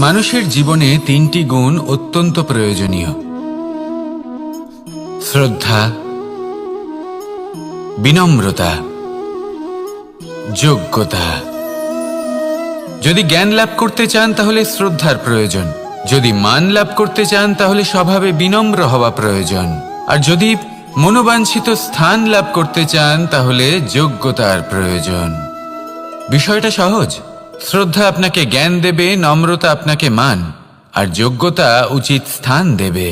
মানুষের জীবনে তিনটি গুণ অত্যন্ত প্রয়োজনীয়: শ্রদ্ধা, বিনম্রতা, যোগ্যতা। যদি জ্ঞান লাভ করতে চান তাহলে শ্রদ্ধার প্রয়োজন, যদি মান লাভ করতে চান তাহলে স্বভাবে বিনম্র হওয়া প্রয়োজন, আর যদি মনোবাঞ্ছিত স্থান লাভ করতে চান তাহলে যোগ্যতার প্রয়োজন। বিষয়টা সহজ। শ্রদ্ধা আপনাকে জ্ঞান দেবে, নম্রতা আপনাকে মান, আর যোগ্যতা উচিত স্থান দেবে।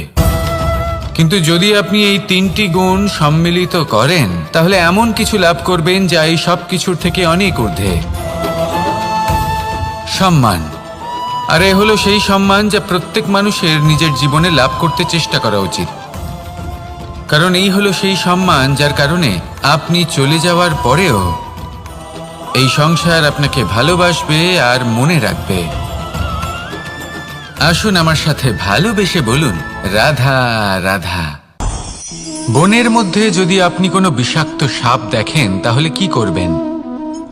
কিন্তু যদি আপনি এই তিনটি গুণ সম্মিলিত করেন তাহলে এমন কিছু লাভ করবেন যা এই সব কিছুর থেকে অনেক ঊর্ধ্বে: সম্মান। আর এ হলো সেই সম্মান যা প্রত্যেক মানুষের নিজের জীবনে লাভ করতে চেষ্টা করা উচিত। কারণ এই হলো সেই সম্মান যার কারণে আপনি চলে যাওয়ার পরেও এই সংসার আপনাকে ভালোবাসবে আর মনে রাখবে। আসুন আমার সাথে ভালোবেসে বলুন, রাধা রাধা। বনের মধ্যে যদি আপনি কোনো বিষাক্ত সাপ দেখেন তাহলে কি করবেন?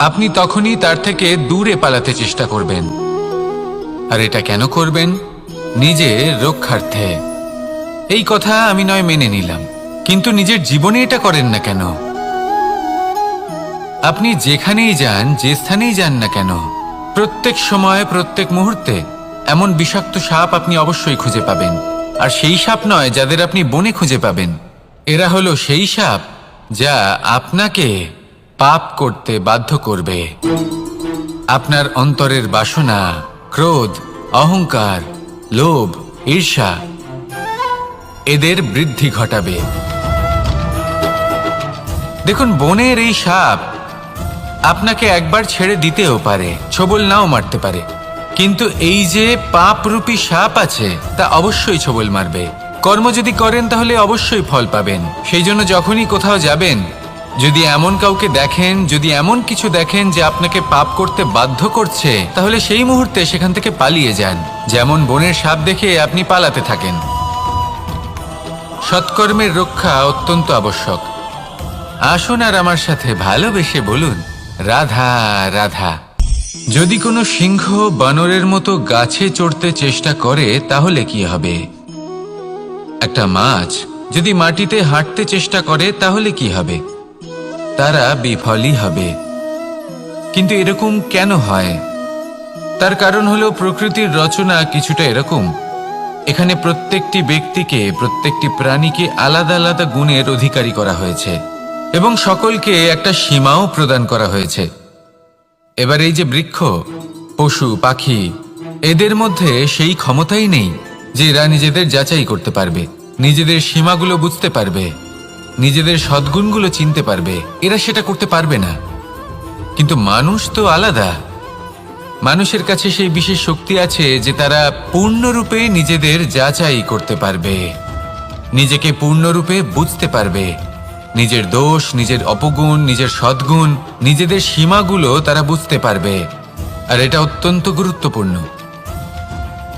আপনি তখনই তার থেকে দূরে পালাতে চেষ্টা করবেন। আর এটা কেন করবেন? নিজের রক্ষার্থে। এই কথা আমি নয় মেনে নিলাম, কিন্তু নিজের জীবনে এটা করেন না কেন? আপনি যেখানেই যান, যে স্থানেই যান না কেন, প্রত্যেক সময় প্রত্যেক মুহূর্তে এমন বিষাক্ত সাপ আপনি অবশ্যই খুঁজে পাবেন। আর সেই সাপ নয় যাদের আপনি বনে খুঁজে পাবেন, এরা হলো সেই সাপ যা আপনাকে পাপ করতে বাধ্য করবে। আপনার অন্তরের বাসনা, ক্রোধ, অহংকার, লোভ, ঈর্ষা এদের বৃদ্ধি ঘটাবে। দেখুন, বনের এই সাপ আপনাকে একবার ছেড়ে দিতেও পারে, ছোবল নাও মারতে পারে, কিন্তু এই যে পাপরূপী সাপ আছে তা অবশ্যই ছোবল মারবে। কর্ম যদি করেন তাহলে অবশ্যই ফল পাবেন। সেই জন্য যখনই কোথাও যাবেন, যদি এমন কাউকে দেখেন, যদি এমন কিছু দেখেন যে আপনাকে পাপ করতে বাধ্য করছে, তাহলে সেই মুহূর্তে সেখান থেকে পালিয়ে যান। যেমন বনের সাপ দেখে আপনি পালাতে থাকেন। সৎকর্মের রক্ষা অত্যন্ত আবশ্যক। আসুন আর আমার সাথে ভালোবেসে বলুন, রাধা রাধা। যদি কোনো সিংহ বানরের মতো গাছে চড়তে চেষ্টা করে তাহলে কি হবে? একটা মাছ যদি মাটিতে হাঁটতে চেষ্টা করে তাহলে কি হবে? তারা বিফলই হবে। কিন্তু এরকম কেন হয়? তার কারণ হলো প্রকৃতির রচনা কিছুটা এরকম। এখানে প্রত্যেকটি ব্যক্তিকে, প্রত্যেকটি প্রাণীকে আলাদা আলাদা গুণের অধিকারী করা হয়েছে এবং সকলকে একটা সীমাও প্রদান করা হয়েছে। এবার এই যে বৃক্ষ, পশু, পাখি, এদের মধ্যে সেই ক্ষমতাই নেই যে এরা নিজেদের যাচাই করতে পারবে, নিজেদের সীমাগুলো বুঝতে পারবে, নিজেদের সদ্গুণগুলো চিনতে পারবে। এরা সেটা করতে পারবে না। কিন্তু মানুষ তো আলাদা। মানুষের কাছে সেই বিশেষ শক্তি আছে যে তারা পূর্ণরূপে নিজেদের যাচাই করতে পারবে, নিজেকে পূর্ণরূপে বুঝতে পারবে, নিজের দোষ, নিজের অপগুণ, নিজের সদ্গুণ, নিজেদের সীমাগুলো তারা বুঝতে পারবে। আর এটা অত্যন্ত গুরুত্বপূর্ণ।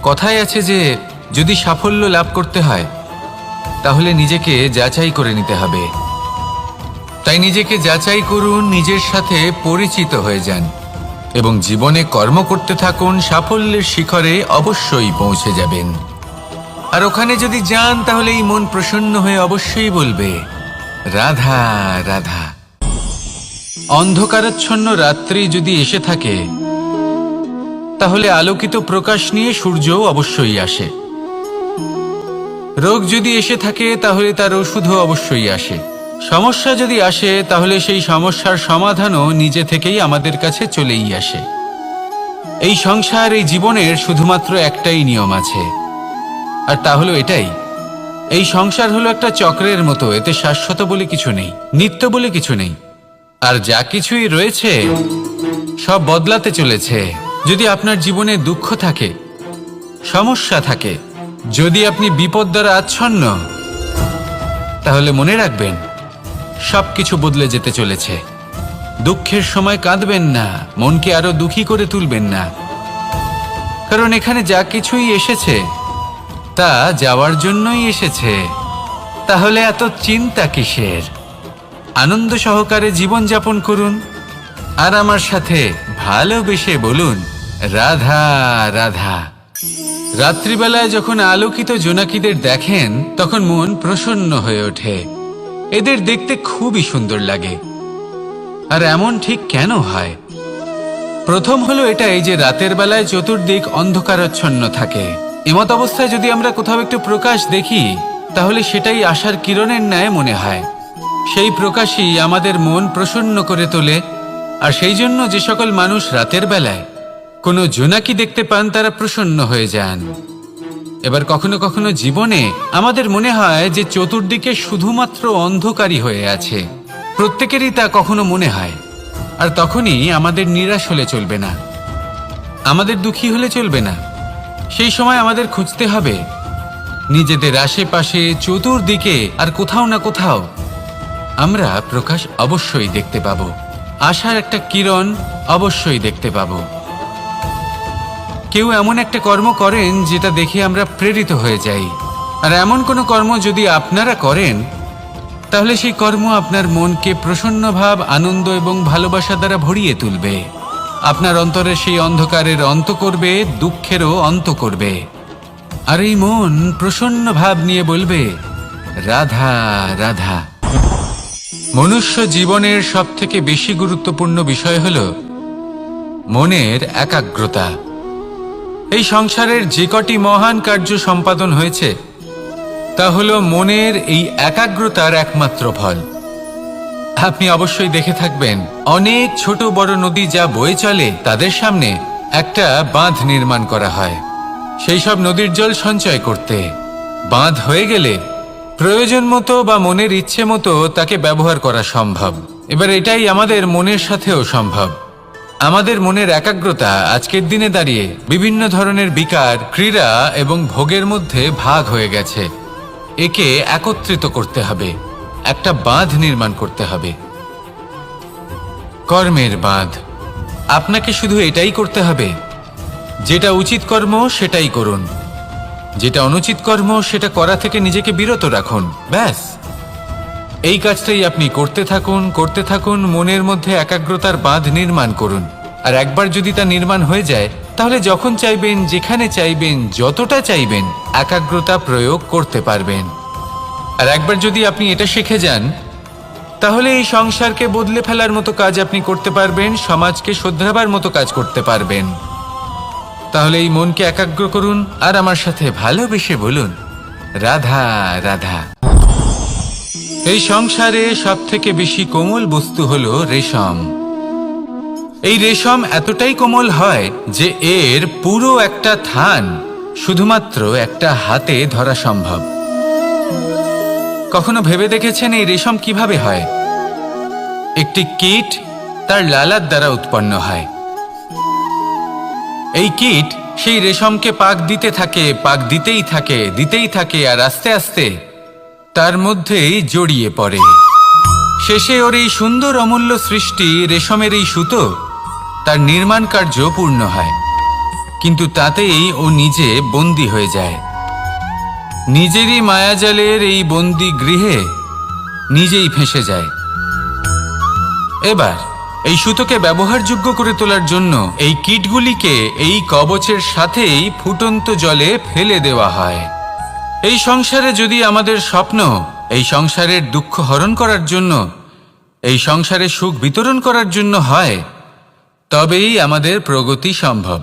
কথায় আছে যে যদি সাফল্য লাভ করতে হয় তাহলে নিজেকে যাচাই করে নিতে হবে। তাই নিজেকে যাচাই করুন, নিজের সাথে পরিচিত হয়ে যান এবং জীবনে কর্ম করতে থাকুন। সাফল্যের শিখরে অবশ্যই পৌঁছে যাবেন। আর ওখানে যদি যান তাহলে এই মন প্রসন্ন হয়ে অবশ্যই বলবে, রাধা রাধা। অন্ধকারাচ্ছন্ন রাত্রি যদি এসে থাকে তাহলে আলোকিত প্রকাশ নিয়ে সূর্যও অবশ্যই আসে। রোগ যদি এসে থাকে তাহলে তার ওষুধও অবশ্যই আসে। সমস্যা যদি আসে তাহলে সেই সমস্যার সমাধানও নিজে থেকেই আমাদের কাছে চলেই আসে। এই সংসার, এই জীবনের শুধুমাত্র একটাই নিয়ম আছে, আর তা হলো এটাই: এই সংসার হলো একটা চক্রের মতো। এতে শাশ্বত বলে কিছু নেই, নিত্য বলে কিছু নেই। আর যা কিছুই রয়েছে সব বদলাতে চলেছে। যদি আপনার জীবনে দুঃখ থাকে, সমস্যা থাকে, যদি আপনি বিপদ দ্বারা আচ্ছন্ন, তাহলে মনে রাখবেন সবকিছু বদলে যেতে চলেছে। দুঃখের সময় কাঁদবেন না, মনকে আরো দুঃখী করে তুলবেন না, কারণ এখানে যা কিছুই এসেছে তা যাওয়ার জন্যই এসেছে। তাহলে এত চিন্তা কিসের? আনন্দ সহকারে জীবন যাপন করুন আর আমার সাথে ভালোবেসে বলুন, রাধা রাধা। রাত্রিবেলায় যখন আলোকিত জোনাকিদের দেখেন তখন মন প্রসন্ন হয়ে ওঠে। এদের দেখতে খুবই সুন্দর লাগে। আর এমন ঠিক কেন হয়? প্রথম হলো এটাই যে রাতের বেলায় চতুর্দিক অন্ধকারাচ্ছন্ন থাকে। এমত অবস্থায় যদি আমরা কোথাও একটু প্রকাশ দেখি তাহলে সেটাই আশার কিরণের ন্যায় মনে হয়। সেই প্রকাশই আমাদের মন প্রসন্ন করে তোলে। আর সেই জন্য যে সকল মানুষ রাতের বেলায় কোনো জোনাকি দেখতে পান তারা প্রসন্ন হয়ে যান। এবার কখনো কখনো জীবনে আমাদের মনে হয় যে চতুর্দিকে শুধুমাত্র অন্ধকারই হয়ে আছে। প্রত্যেকেরই তা কখনো মনে হয়। আর তখনই আমাদের নিরাশ হলে চলবে না, আমাদের দুঃখী হলে চলবে না। সেই সময় আমাদের খুঁজতে হবে নিজেদের আশেপাশে চতুর্দিকে আর কোথাও না কোথাও আমরা প্রকাশ অবশ্যই দেখতে পাব, আশার একটা কিরণ অবশ্যই দেখতে পাব। কেউ এমন একটা কর্ম করেন যেটা দেখে আমরা প্রেরিত হয়ে যাই। আর এমন কোনো কর্ম যদি আপনারা করেন তাহলে সেই কর্ম আপনার মনকে প্রসন্ন ভাব, আনন্দ এবং ভালোবাসা দ্বারা ভরিয়ে তুলবে। আপনার অন্তরের সেই অন্ধকারের অন্ত করবে, দুঃখেরও অন্ত করবে। আর এই মন প্রসন্ন ভাব নিয়ে বলবে, রাধা রাধা। মনুষ্য জীবনের সবথেকে বেশি গুরুত্বপূর্ণ বিষয় হল মনের একাগ্রতা। এই সংসারের যে কটি মহান কার্য সম্পাদন হয়েছে তা হল মনের এই একাগ্রতার একমাত্র ফল। আপনি অবশ্যই দেখে থাকবেন অনেক ছোট বড় নদী যা বয়ে চলে তাদের সামনে একটা বাঁধ নির্মাণ করা হয় সেই সব নদীর জল সঞ্চয় করতে। বাঁধ হয়ে গেলে প্রয়োজন মতো বা মনের ইচ্ছে মতো তাকে ব্যবহার করা সম্ভব। এবার এটাই আমাদের মনের সাথেও সম্ভব। আমাদের মনের একাগ্রতা আজকের দিনে দাঁড়িয়ে বিভিন্ন ধরনের বিকার, ক্রীড়া এবং ভোগের মধ্যে ভাগ হয়ে গেছে। একে একত্রিত করতে হবে, একটা বাঁধ নির্মাণ করতে হবে, কর্মের বাঁধ। আপনাকে শুধু এটাই করতে হবে, যেটা উচিত কর্ম সেটাই করুন, যেটা অনুচিত কর্ম সেটা করা থেকে নিজেকে বিরত রাখুন। ব্যাস, এই কাজটাই আপনি করতে থাকুন, করতে থাকুন। মনের মধ্যে একাগ্রতার বাঁধ নির্মাণ করুন। আর একবার যদি তা নির্মাণ হয়ে যায় তাহলে যখন চাইবেন, যেখানে চাইবেন, যতটা চাইবেন একাগ্রতা প্রয়োগ করতে পারবেন। আর একবার যদি আপনি এটা শিখে যান তাহলে এই সংসারকে বদলে ফেলার মতো কাজ আপনি করতে পারবেন, সমাজকে শোধরাবার মতো কাজ করতে পারবেন। তাহলে এই মনকে একাগ্র করুন আর আমার সাথে ভালোবেসে বলুন, রাধা রাধা। এই সংসারে সবথেকে বেশি কোমল বস্তু হলো রেশম। এই রেশম এতটাই কোমল হয় যে এর পুরো একটা থান শুধুমাত্র একটা হাতে ধরা সম্ভব। কখনো ভেবে দেখেছেন এই রেশম কিভাবে হয়? একটি কীট তার লালার দ্বারা উৎপন্ন হয়। এই কীট সেই রেশমকে পাক দিতে থাকে, পাক দিতেই থাকে, দিতেই থাকে, আর আস্তে আস্তে তার মধ্যেই জড়িয়ে পড়ে। শেষে ওর এই সুন্দর অমূল্য সৃষ্টি রেশমের এই সুতো তার নির্মাণ কার্য পূর্ণ হয়। কিন্তু তাতেই ও নিজে বন্দী হয়ে যায়। নিজেরই মায়াজালের এই বন্দী গৃহে নিজেই ফেঁসে যায়। এবার এই সুতোকে ব্যবহারযোগ্য করে তোলার জন্য এই কীটগুলিকে এই কবচের সাথেই ফুটন্ত জলে ফেলে দেওয়া হয়। এই সংসারে যদি আমাদের স্বপ্ন এই সংসারের দুঃখ হরণ করার জন্য, এই সংসারে সুখ বিতরণ করার জন্য হয়, তবেই আমাদের প্রগতি সম্ভব।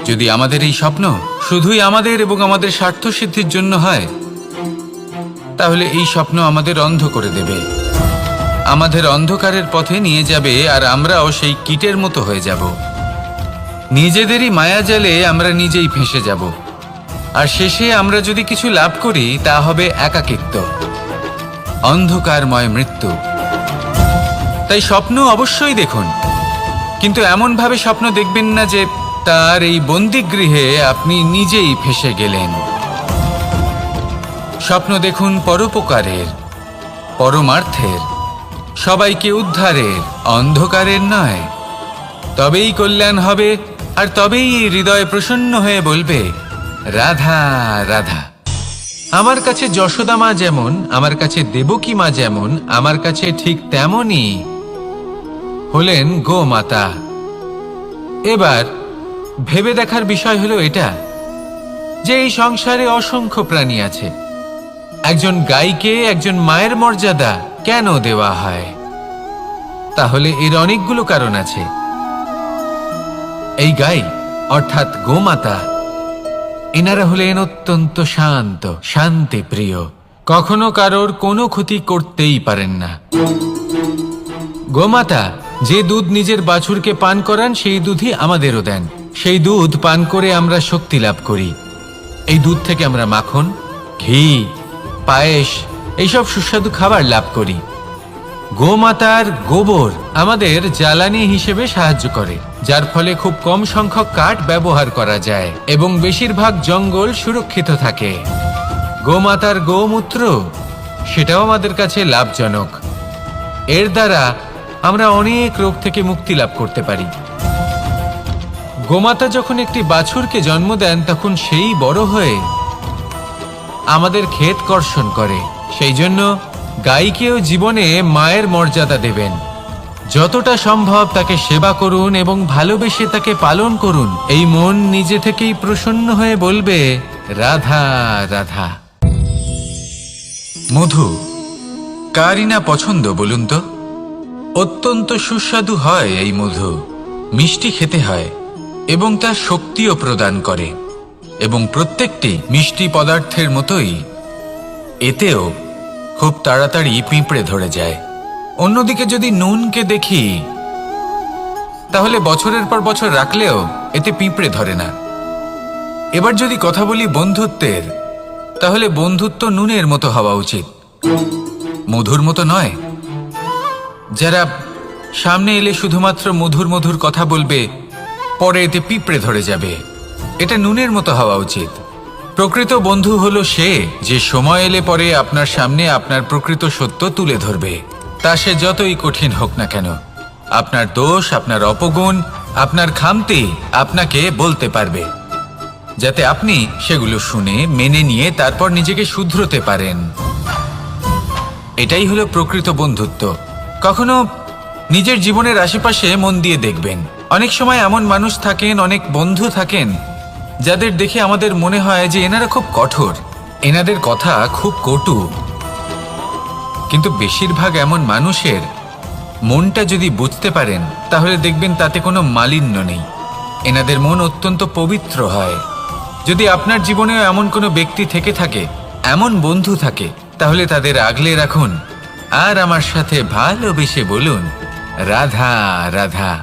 যদি আমাদের এই স্বপ্ন শুধুই আমাদের এবং আমাদের স্বার্থ সিদ্ধির জন্য হয় তাহলে এই স্বপ্ন আমাদের অন্ধ করে দেবে, আমাদের অন্ধকারের পথে নিয়ে যাবে, আর আমরাও সেই কীটের মতো হয়ে যাব। নিজেদেরই মায়াজালে আমরা নিজেই ফেঁসে যাব। আর শেষে আমরা যদি কিছু লাভ করি তা হবে একাকিত্ব, অন্ধকারময় মৃত্যু। তাই স্বপ্ন অবশ্যই দেখুন, কিন্তু এমনভাবে স্বপ্ন দেখবেন না যে তার এই বন্দিগৃহে আপনি নিজেই ফেঁসে গেলেন। স্বপ্ন দেখুন পরোপকারের, পরমার্থের, সবাইকে উদ্ধারের, অন্ধকারের নয়। তবেই কল্যাণ হবে, আর তবেই এই হৃদয় প্রসন্ন হয়ে বলবে, রাধা রাধা। আমার কাছে যশোদা মা যেমন, আমার কাছে দেবকী মা যেমন, আমার কাছে ঠিক তেমনই হলেন গোমাতা। এবার ভেবে দেখার বিষয় হলো এটা যে এই সংসারে অসংখ্য প্রাণী আছে, একজন গাইকে একজন মায়ের মর্যাদা কেন দেওয়া হয়? তাহলে এর অনেকগুলো কারণ আছে। এই গাই অর্থাৎ গোমাতা, এনারা হলেন অত্যন্ত শান্ত, শান্তিপ্রিয়, কখনো কারোর কোনো ক্ষতি করতেই পারেন না। গোমাতা যে দুধ নিজের বাছুরকে পান করান সেই দুধই আমাদেরও দেন। সেই দুধ পান করে আমরা শক্তি লাভ করি। এই দুধ থেকে আমরা মাখন, ঘি, পায়েস এইসব সুস্বাদু খাবার লাভ করি। গোমাতার গোবর আমাদের জ্বালানি হিসেবে সাহায্য করে, যার ফলে খুব কম সংখ্যক কাঠ ব্যবহার করা যায় এবং বেশিরভাগ জঙ্গল সুরক্ষিত থাকে। গোমাতার গোমূত্র সেটাও আমাদের কাছে লাভজনক। এর দ্বারা আমরা অনেক রোগ থেকে মুক্তি লাভ করতে পারি। গোমাতা যখন একটি বাছুরকে জন্ম দেন তখন সেই বড় হয়ে আমাদের ক্ষেত কর্ষণ করে। সেই জন্য গাইকেও জীবনে মায়ের মর্যাদা দেবেন। যতটা সম্ভব তাকে সেবা করুন এবং ভালোবেসে তাকে পালন করুন। এই মন নিজে থেকেই প্রসন্ন হয়ে বলবে, রাধা রাধা। মধু কারই না পছন্দ বলুন তো? অত্যন্ত সুস্বাদু হয় এই মধু, মিষ্টি খেতে হয় এবং তা শক্তিও প্রদান করে। এবং প্রত্যেকটি মিষ্টি পদার্থের মতোই এতেও খুব তাড়াতাড়ি পিঁপড়ে ধরে যায়। অন্যদিকে যদি নুনকে দেখি, তাহলে বছরের পর বছর রাখলেও এতে পিঁপড়ে ধরে না। এবার যদি কথা বলি বন্ধুত্বের, তাহলে বন্ধুত্ব নুনের মতো হওয়া উচিত, মধুর মতো নয়। যারা সামনে এলে শুধুমাত্র মধুর মধুর কথা বলবে, পরে এতে পিঁপড়ে ধরে যাবে, এটা নুনের মতো হওয়া উচিত। প্রকৃত বন্ধু হলো সে যে সময় এলে পরে আপনার সামনে আপনার প্রকৃত সত্য তুলে ধরবে, তা সে যতই কঠিন হোক না কেন। আপনার দোষ, আপনার অপগুণ, আপনার খামতি আপনাকে বলতে পারবে, যাতে আপনি সেগুলো শুনে মেনে নিয়ে তারপর নিজেকে শুধরোতে পারেন। এটাই হলো প্রকৃত বন্ধুত্ব। কখনো নিজের জীবনের আশেপাশে মন দিয়ে দেখবেন, অনেক সময় এমন মানুষ থাকেন, অনেক বন্ধু থাকেন, যাদের দেখে আমাদের মনে হয় যে এনারা খুব কঠোর, এনাদের কথা খুব কটু। কিন্তু বেশিরভাগ এমন মানুষের মনটা যদি বুঝতে পারেন, তাহলে দেখবেন তাতে কোনো মালিন্য নেই। এনাদের মন অত্যন্ত পবিত্র হয়। যদি আপনার জীবনেও এমন কোনো ব্যক্তি থেকে থাকে, এমন বন্ধু থাকে, তাহলে তাদের আগলে রাখুন আর আমার সাথে ভালোবেসে বলুন, রাধা রাধা।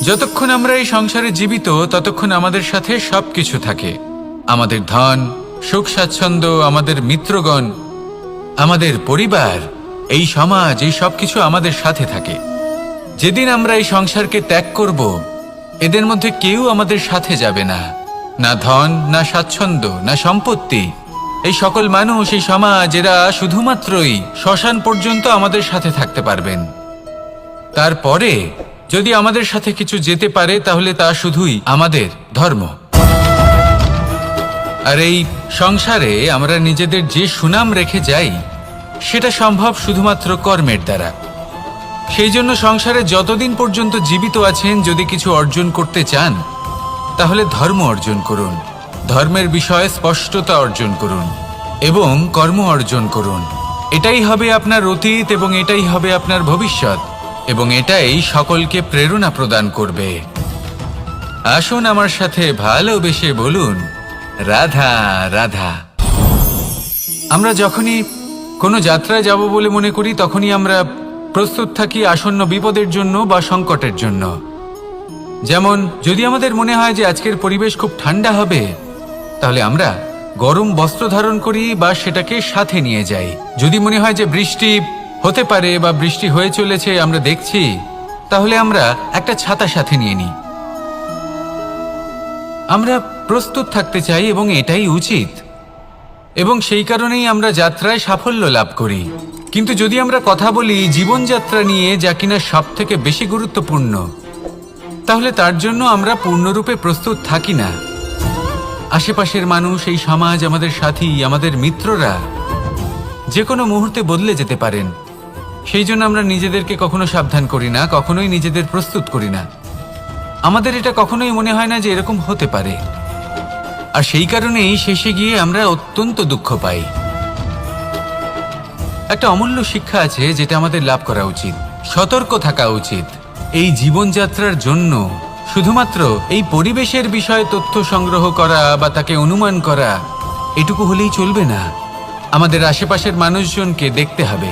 যতক্ষণ আমরা এই সংসারে জীবিত, ততক্ষণ আমাদের সাথে সবকিছু থাকে। আমাদের ধন, সুখ স্বাচ্ছন্দ্য, আমাদের মিত্রগণ, আমাদের পরিবার, এই সমাজ, এই সবকিছু আমাদের সাথে থাকে। যেদিন আমরা এই সংসারকে ত্যাগ করব, এদের মধ্যে কেউ আমাদের সাথে যাবে না। না ধন, না স্বাচ্ছন্দ্য, না সম্পত্তি। এই সকল মানুষ, এই সমাজ, এরা শুধুমাত্রই শ্মশান পর্যন্ত আমাদের সাথে থাকতে পারবেন। তারপরে যদি আমাদের সাথে কিছু যেতে পারে, তাহলে তা শুধুই আমাদের ধর্ম। আর এই সংসারে আমরা নিজেদের যে সুনাম রেখে যাই, সেটা সম্ভব শুধুমাত্র কর্মের দ্বারা। সেই জন্য সংসারে যতদিন পর্যন্ত জীবিত আছেন, যদি কিছু অর্জন করতে চান, তাহলে ধর্ম অর্জন করুন, ধর্মের বিষয়ে স্পষ্টতা অর্জন করুন এবং কর্ম অর্জন করুন। এটাই হবে আপনার অতীত এবং এটাই হবে আপনার ভবিষ্যৎ, এবং এটাই সকলকে প্রেরণা প্রদান করবে। আসুন আমার সাথে ভালোবেসে বলুন, রাধা রাধা। আমরা যখনই কোনো যাত্রায় যাব বলে মনে করি, তখনই আমরা প্রস্তুত থাকি আসন্ন বিপদের জন্য বা সংকটের জন্য। যেমন যদি আমাদের মনে হয় যে আজকের পরিবেশ খুব ঠান্ডা হবে, তাহলে আমরা গরম বস্ত্র ধারণ করি বা সেটাকে সাথে নিয়ে যাই। যদি মনে হয় যে বৃষ্টি হতে পারে বা বৃষ্টি হয়ে চলেছে, আমরা দেখছি, তাহলে আমরা একটা ছাতা সাথে নিয়ে নিই। আমরা প্রস্তুত থাকতে চাই এবং এটাই উচিত, এবং সেই কারণেই আমরা যাত্রায় সাফল্য লাভ করি। কিন্তু যদি আমরা কথা বলি জীবনযাত্রা নিয়ে, যা কিনা সব থেকে বেশি গুরুত্বপূর্ণ, তাহলে তার জন্য আমরা পূর্ণরূপে প্রস্তুত থাকি না। আশেপাশের মানুষ, এই সমাজ, আমাদের সাথী, আমাদের মিত্ররা যে কোনো মুহূর্তে বদলে যেতে পারেন। সেই জন্য আমরা নিজেদেরকে কখনো সাবধান করি না, কখনোই নিজেদের প্রস্তুত করি না। আমাদের এটা কখনোই মনে হয় না যে এরকম হতে পারে, আর সেই কারণেই শেষে গিয়ে আমরা অত্যন্ত দুঃখ পাই। একটা অমূল্য শিক্ষা আছে যেটা আমাদের লাভ করা উচিত, সতর্ক থাকা উচিত। এই জীবনযাত্রার জন্য শুধুমাত্র এই পরিবেশের বিষয়ে তথ্য সংগ্রহ করা বা তাকে অনুমান করা এটুকু হলেই চলবে না। আমাদের আশেপাশের মানুষজনকে দেখতে হবে,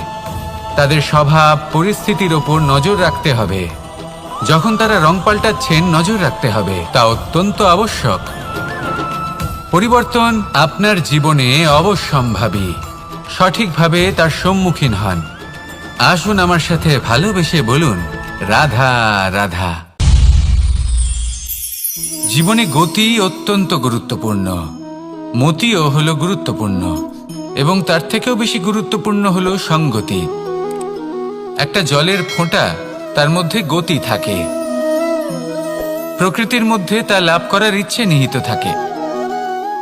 তাদের স্বভাব পরিস্থিতির ওপর নজর রাখতে হবে। যখন তারা রং পাল্টাচ্ছেন নজর রাখতে হবে, তা অত্যন্ত আবশ্যক। পরিবর্তন আপনার জীবনে অবশ্যম্ভাবী, সঠিকভাবে তার সম্মুখীন হন। আসুন আমার সাথে ভালোবেসে বলুন, রাধা রাধা। জীবনে গতি অত্যন্ত গুরুত্বপূর্ণ, মতিও হলো গুরুত্বপূর্ণ, এবং তার থেকেও বেশি গুরুত্বপূর্ণ হলো সঙ্গতি। একটা জলের ফোঁটা, তার মধ্যে গতি থাকে, প্রকৃতির মধ্যে তা লাভ করার ইচ্ছে নিহিত থাকে।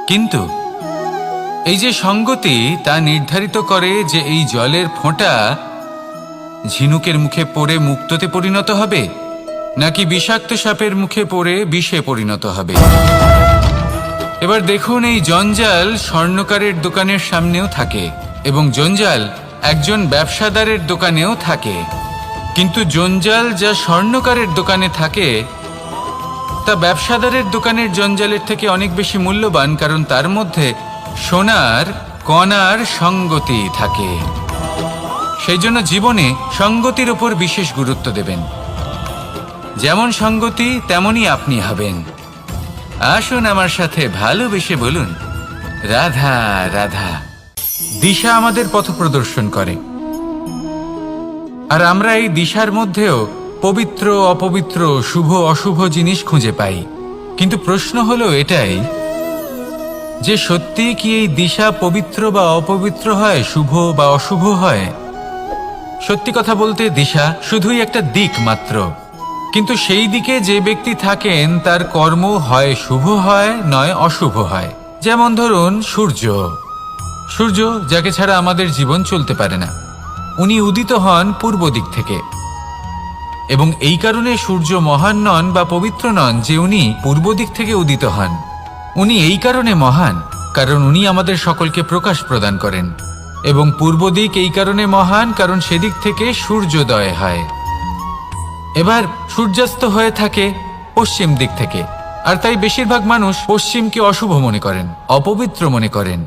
কিন্তু এই যে সঙ্গতি, তা নির্ধারিত করে যে এই জলের ফোঁটা ঝিনুকের মুখে পড়ে মুক্তোতে পরিণত হবে, নাকি বিষাক্ত সাপের মুখে পড়ে বিষে পরিণত হবে। এবার দেখুন, এই জঞ্জাল স্বর্ণকারের দোকানের সামনেও থাকে, এবং জঞ্জাল একজন ব্যবসাদারের দোকানেও থাকে। কিন্তু জঞ্জাল যা স্বর্ণকারের দোকানে থাকে তা ব্যবসাদারের দোকানের জঞ্জালের থেকে অনেক বেশি মূল্যবান, কারণ তার মধ্যে সোনার কণার সঙ্গতি থাকে। সেই জন্য জীবনে সঙ্গতির উপর বিশেষ গুরুত্ব দেবেন। যেমন সঙ্গতি তেমনই আপনি হবেন। আসুন আমার সাথে ভালোবেসে বলুন, রাধা রাধা। দিশা আমাদের পথ প্রদর্শন করে, আর আমরা এই দিশার মধ্যেও পবিত্র অপবিত্র, শুভ অশুভ জিনিস খুঁজে পাই। কিন্তু প্রশ্ন হলো এটাই যে সত্যি কি এই দিশা পবিত্র বা অপবিত্র হয়, শুভ বা অশুভ হয়? সত্যি কথা বলতে দিশা শুধুই একটা দিক মাত্র, কিন্তু সেই দিকে যে ব্যক্তি থাকেন তার কর্ম হয় শুভ হয়, নয় অশুভ হয়। যেমন ধরুন সূর্য, সূর্য যাকে ছাড়া আমাদের জীবন চলতে পারে না, উনি উদিত হন পূর্ব দিক থেকে, এবং এই কারণে সূর্য মহান নন বা পবিত্র নন যে উনি পূর্ব দিক থেকে উদিত হন। উনি এই কারণে মহান কারণ উনি আমাদের সকলকে প্রকাশ প্রদান করেন, এবং পূর্ব দিক এই কারণে মহান কারণ সেদিক থেকে সূর্যোদয় হয়। এবার সূর্যাস্ত হয়ে থাকে পশ্চিম দিক থেকে, আর তাই বেশিরভাগ মানুষ পশ্চিমকে অশুভ মনে করেন, অপবিত্র মনে করেন।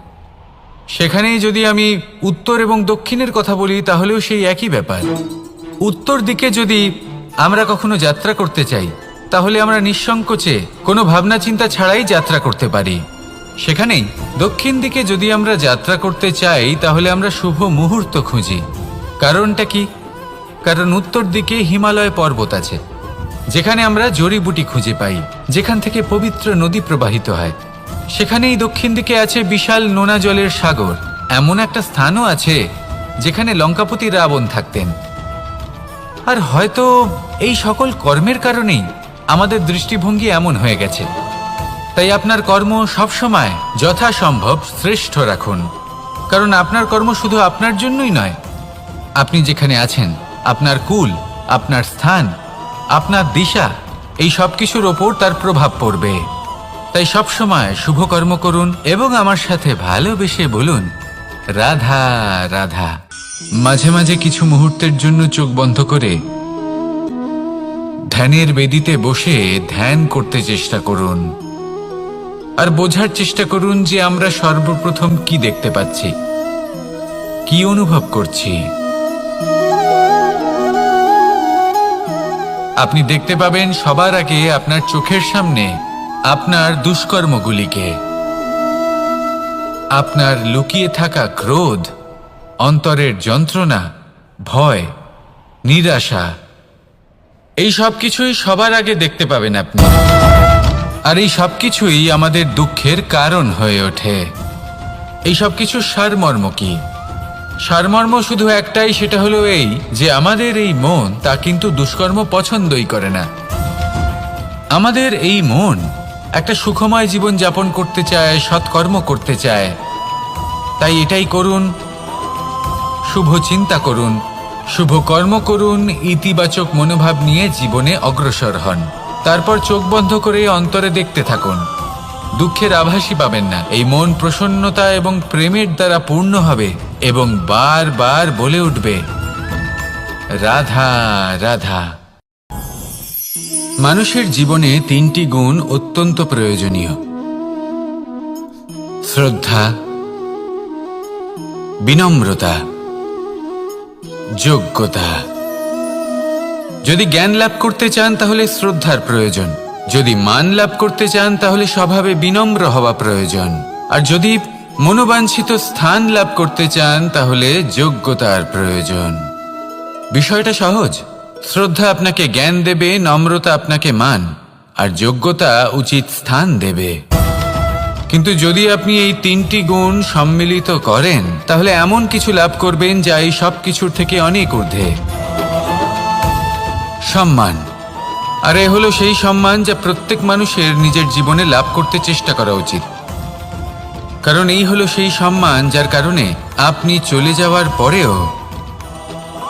সেখানেই যদি আমি উত্তর এবং দক্ষিণের কথা বলি, তাহলেও সেই একই ব্যাপার। উত্তর দিকে যদি আমরা কখনো যাত্রা করতে চাই, তাহলে আমরা নিঃসংকোচে কোনো ভাবনা চিন্তা ছাড়াই যাত্রা করতে পারি। সেখানেই দক্ষিণ দিকে যদি আমরা যাত্রা করতে চাই, তাহলে আমরা শুভ মুহূর্ত খুঁজি। কারণটা কি? কারণ উত্তর দিকে হিমালয় পর্বত আছে, যেখানে আমরা জড়িবুটি খুঁজে পাই, যেখান থেকে পবিত্র নদী প্রবাহিত হয়। সেখানেই দক্ষিণ দিকে আছে বিশাল নোনা জলের সাগর। এমন একটা স্থানও আছে যেখানে লঙ্কাপতি রাবণ থাকতেন। আর হয়তো এই সকল কর্মের কারণেই আমাদের দৃষ্টিভঙ্গি এমন হয়ে গেছে। তাই আপনার কর্ম সবসময় যথাসম্ভব শ্রেষ্ঠ রাখুন, কারণ আপনার কর্ম শুধু আপনার জন্যই নয়। আপনি যেখানে আছেন, আপনার কুল, আপনার স্থান, আপনার দিশা, এই সব কিছুর ওপর তার প্রভাব পড়বে। তাই সবসময় শুভ কর্ম করুন এবং আমার সাথে ভালোবেসে বলুন, রাধা রাধা। মাঝে মাঝে কিছু মুহূর্তের জন্য চোখ বন্ধ করে ধ্যানের বেদিতে বসে ধ্যান করতে চেষ্টা করুন, আর বোঝার চেষ্টা করুন যে আমরা সর্বপ্রথম কি দেখতে পাচ্ছি, কি অনুভব করছি। আপনি দেখতে পাবেন সবার আগে আপনার চোখের সামনে আপনার দুষ্কর্মগুলিকে, আপনার লুকিয়ে থাকা ক্রোধ, অন্তরের যন্ত্রণা, ভয়, নিরাশা, এই সব কিছুই সবার আগে দেখতে পাবেন আপনি। আর এই সব কিছুই আমাদের দুঃখের কারণ হয়ে ওঠে। এই সব কিছুর সারমর্ম কি? সারমর্ম শুধু একটাই, সেটা হলো এই যে আমাদের এই মন তা কিন্তু দুষ্কর্ম পছন্দই করে না। আমাদের এই মন একটা সুখময় জীবন যাপন করতে চায়, সৎকর্ম করতে চায়। তাই এটাই করুন, শুভ চিন্তা করুন, শুভ কর্ম করুন, ইতিবাচক মনোভাব নিয়ে জীবনে অগ্রসর হন। তারপর চোখ বন্ধ করে অন্তরে দেখতে থাকুন। দুঃখের আভাসই পাবেন না। এই মন প্রসন্নতা এবং প্রেমের দ্বারা পূর্ণ হবে এবং বারবার বলে উঠবে, রাধা রাধা। মানুষের জীবনে 3টি গুণ অত্যন্ত প্রয়োজনীয়: শ্রদ্ধা, বিনম্রতা, যোগ্যতা। যদি জ্ঞান লাভ করতে চান তাহলে শ্রদ্ধার প্রয়োজন, যদি মান লাভ করতে চান তাহলে স্বভাবে বিনম্র হওয়া প্রয়োজন, আর যদি মনোবাঞ্ছিত স্থান লাভ করতে চান তাহলে যোগ্যতার প্রয়োজন। বিষয়টা সহজ। শ্রদ্ধা আপনাকে জ্ঞান দেবে, নম্রতা আপনাকে মান, আর যোগ্যতা উচিত স্থান দেবে। কিন্তু যদি আপনি এই 3টি গুণ সম্মিলিত করেন তাহলে এমন কিছু লাভ করবেন যা এই সব কিছুর থেকে অনেক ঊর্ধ্বে। সম্মান। আর এ হলো সেই সম্মান যা প্রত্যেক মানুষের নিজের জীবনে লাভ করতে চেষ্টা করা উচিত। কারণ এই হলো সেই সম্মান যার কারণে আপনি চলে যাওয়ার পরেও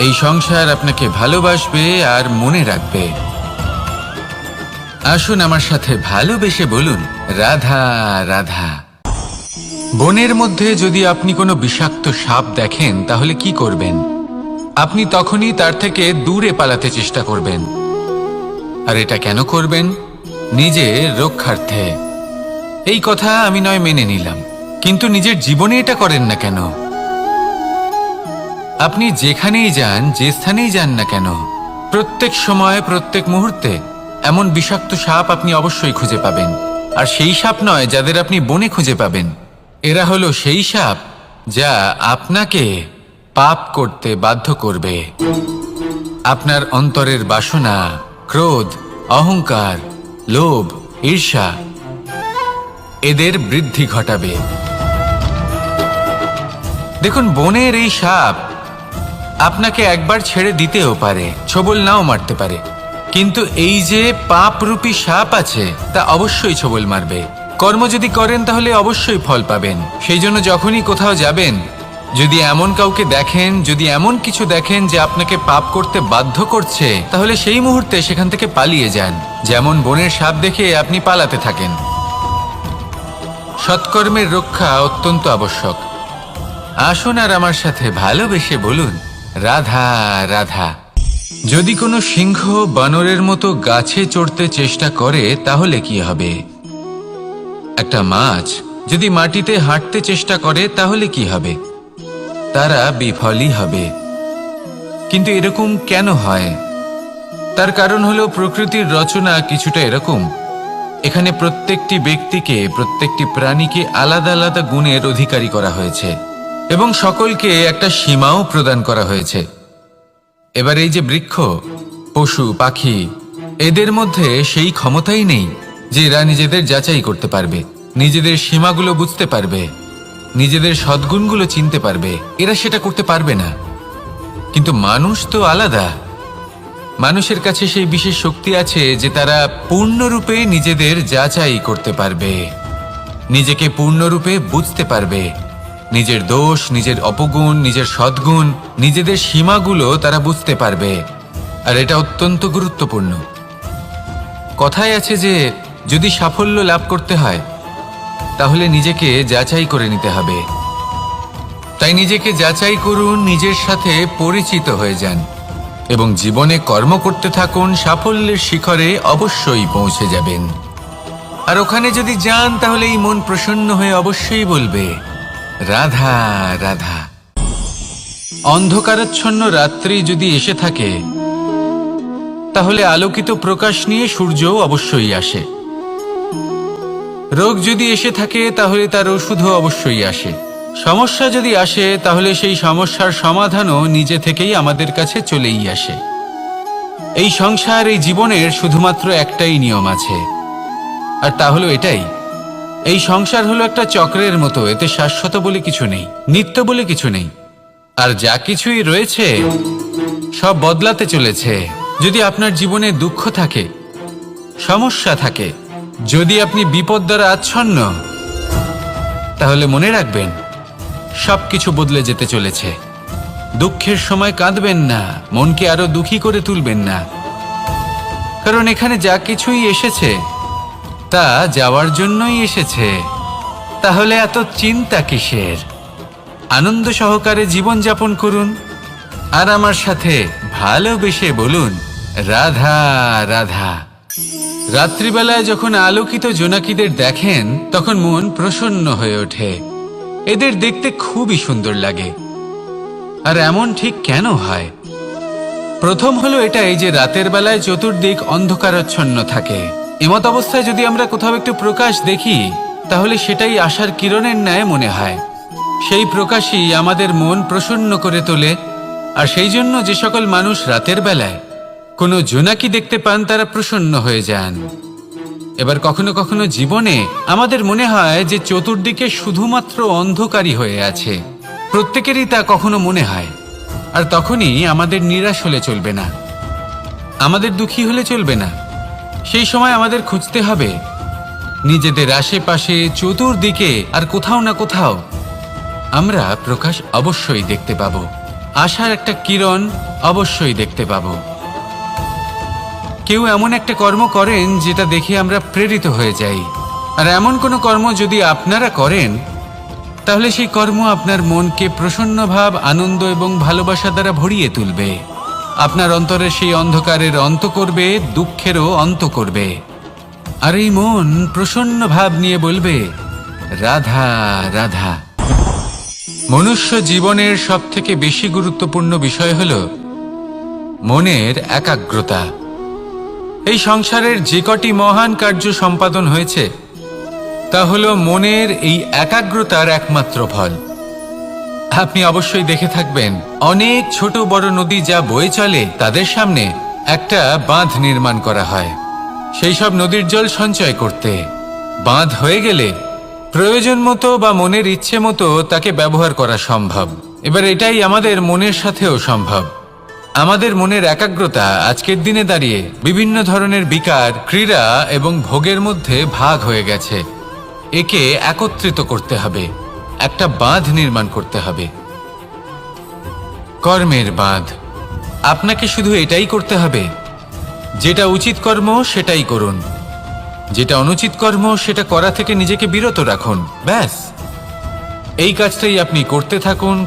এই সংসার আপনাকে ভালোবাসবে আর মনে রাখবে। আসুন আমার সাথে ভালোবেসে বলুন, রাধা রাধা। বনের মধ্যে যদি আপনি কোনো বিষাক্ত সাপ দেখেন তাহলে কি করবেন? আপনি তখনই তার থেকে দূরে পালাতে চেষ্টা করবেন। আর এটা কেন করবেন? নিজের রক্ষার্থে। এই কথা আমি নয় মেনে নিলাম, কিন্তু নিজের জীবনে এটা করেন না কেন? আপনি যেখানেই যান, যে স্থানেই যান না কেন, প্রত্যেক সময় প্রত্যেক মুহূর্তে এমন বিষাক্ত সাপ আপনি অবশ্যই খুঁজে পাবেন। আর সেই সাপ নয় যাদের আপনি বনে খুঁজে পাবেন, এরা হলো সেই সাপ যা আপনাকে পাপ করতে বাধ্য করবে। আপনার অন্তরের বাসনা, ক্রোধ, অহংকার, লোভ, ঈর্ষা এদের বৃদ্ধি ঘটাবে। দেখুন, বনের এই সাপ আপনাকে একবার ছেড়ে দিতেও পারে, ছোবল নাও মারতে পারে, কিন্তু এই যে পাপরূপী সাপ আছে তা অবশ্যই ছোবল মারবে। কর্ম যদি করেন তাহলে অবশ্যই ফল পাবেন। সেই জন্য যখনই কোথাও যাবেন, যদি এমন কাউকে দেখেন, যদি এমন কিছু দেখেন যে আপনাকে পাপ করতে বাধ্য করছে, তাহলে সেই মুহূর্তে সেখান থেকে পালিয়ে যান। যেমন বনের সাপ দেখে আপনি পালাতে থাকেন। সৎকর্মের রক্ষা অত্যন্ত আবশ্যক। আসুন আর আমার সাথে ভালোবেসে বলুন, রাধা রাধা। যদি কোনো সিংহ বানরের মতো গাছে চড়তে চেষ্টা করে তাহলে কি হবে? একটা মাছ যদি মাটিতে হাঁটতে চেষ্টা করে তাহলে কি হবে? তারা বিফলই হবে। কিন্তু এরকম কেন হয়? তার কারণ হলো প্রকৃতির রচনা কিছুটা এরকম। এখানে প্রত্যেকটি ব্যক্তিকে, প্রত্যেকটি প্রাণীকে আলাদা আলাদা গুণের অধিকারী করা হয়েছে এবং সকলকে একটা সীমাও প্রদান করা হয়েছে। এবার এই যে বৃক্ষ, পশু, পাখি, এদের মধ্যে সেই ক্ষমতাই নেই যে এরা নিজেদের যাচাই করতে পারবে, নিজেদের সীমাগুলো বুঝতে পারবে, নিজেদের সদ্গুণগুলো চিনতে পারবে। এরা সেটা করতে পারবে না। কিন্তু মানুষ তো আলাদা। মানুষের কাছে সেই বিশেষ শক্তি আছে যে তারা পূর্ণরূপে নিজেদের যাচাই করতে পারবে, নিজেকে পূর্ণরূপে বুঝতে পারবে, নিজের দোষ, নিজের অপগুণ, নিজের সদ্গুণ, নিজেদের সীমাগুলো তারা বুঝতে পারবে। আর এটা অত্যন্ত গুরুত্বপূর্ণ। কথায় আছে যে যদি সাফল্য লাভ করতে হয় তাহলে নিজেকে যাচাই করে নিতে হবে। তাই নিজেকে যাচাই করুন, নিজের সাথে পরিচিত হয়ে যান এবং জীবনে কর্ম করতে থাকুন। সাফল্যের শিখরে অবশ্যই পৌঁছে যাবেন। আর ওখানে যদি যান তাহলে এই মন প্রসন্ন হয়ে অবশ্যই বলবে, রাধা রাধা। অন্ধকারাচ্ছন্ন রাত্রি যদি এসে থাকে তাহলে আলোকিত প্রকাশ নিয়ে সূর্যও অবশ্যই আসে। রোগ যদি এসে থাকে তাহলে তার ওষুধও অবশ্যই আসে। সমস্যা যদি আসে তাহলে সেই সমস্যার সমাধানও নিজে থেকেই আমাদের কাছে চলেই আসে। এই সংসার, এই জীবনের শুধুমাত্র একটাই নিয়ম আছে, আর তা হলো এটাই, এই সংসার হলো একটা চক্রের মতো। এতে শাশ্বত বলে কিছু নেই, নিত্য বলে কিছু নেই। আর যা কিছুই রয়েছে সব বদলাতে চলেছে। যদি আপনার জীবনে দুঃখ থাকে, সমস্যা থাকে, যদি আপনি বিপদ দ্বারা আচ্ছন্ন, তাহলে মনে রাখবেন সবকিছু বদলে যেতে চলেছে। দুঃখের সময় কাঁদবেন না, মনকে আরো দুঃখী করে তুলবেন না, কারণ এখানে যা কিছুই এসেছে তা যাওয়ার জন্যই এসেছে। তাহলে এত চিন্তা কিসের? আনন্দ সহকারে জীবনযাপন করুন আর আমার সাথে ভালোবেসে বলুন রাধা রাধা। রাত্রিবেলায় যখন আলোকিত জোনাকিদের দেখেন তখন মন প্রসন্ন হয়ে ওঠে। এদের দেখতে খুবই সুন্দর লাগে। আর এমন ঠিক কেন হয়? প্রথম হলো এটাই যে রাতের বেলায় চতুর্দিক অন্ধকারাচ্ছন্ন থাকে। এমত অবস্থায় যদি আমরা কোথাও একটু প্রকাশ দেখি তাহলে সেটাই আশার কিরণের ন্যায় মনে হয়। সেই প্রকাশই আমাদের মন প্রসন্ন করে তোলে। আর সেই জন্য যে সকল মানুষ রাতের বেলায় কোনো জোনাকি দেখতে পান তারা প্রসন্ন হয়ে যান। এবার কখনো কখনো জীবনে আমাদের মনে হয় যে চতুর্দিকে শুধুমাত্র অন্ধকারই হয়ে আছে। প্রত্যেকেরই তা কখনো মনে হয়। আর তখনই আমাদের নিরাশ হলে চলবে না, আমাদের দুঃখী হলে চলবে না। সেই সময় আমাদের খুঁজতে হবে নিজেদের আশেপাশে চতুর্দিকে আর কোথাও না কোথাও আমরা প্রকাশ অবশ্যই দেখতে পাব, আশার একটা কিরণ অবশ্যই দেখতে পাব। কেউ এমন একটা কর্ম করেন যেটা দেখে আমরা প্রেরিত হয়ে যাই। আর এমন কোনো কর্ম যদি আপনারা করেন তাহলে সেই কর্ম আপনার মনকে প্রসন্ন ভাব, আনন্দ এবং ভালোবাসা দ্বারা ভরিয়ে তুলবে। আপনার অন্তরের সেই অন্ধকারের অন্ত করবে, দুঃখেরও অন্ত করবে। আর এই মন প্রসন্ন ভাব নিয়ে বলবে রাধা রাধা। মনুষ্য জীবনের সবথেকে বেশি গুরুত্বপূর্ণ বিষয় হল মনের একাগ্রতা। এই সংসারের যে কটি মহান কার্য সম্পাদন হয়েছে তা হল মনের এই একাগ্রতার একমাত্র ফল। আপনি অবশ্যই দেখে থাকবেন অনেক ছোট বড় নদী যা বয়ে চলে তাদের সামনে একটা বাঁধ নির্মাণ করা হয় সেই সব নদীর জল সঞ্চয় করতে। বাঁধ হয়ে গেলে প্রয়োজন মতো বা মনের ইচ্ছে মতো তাকে ব্যবহার করা সম্ভব। এবার এটাই আমাদের মনের সাথেও সম্ভব। আমাদের মনের একাগ্রতা আজকের দিনে দাঁড়িয়ে বিভিন্ন ধরনের বিকার, ক্রীড়া এবং ভোগের মধ্যে ভাগ হয়ে গেছে। একে একত্রিত করতে হবে, একটা বাঁধ নির্মাণ করতে হবে, কর্মের বাঁধ। আপনাকে শুধু এটাই করতে হবে, যেটা উচিত কর্ম সেটাই করুন, যেটা অনুচিত কর্ম সেটা করা থেকে নিজেকে বিরত রাখুন। ব্যাস, এই কাজটাই আপনি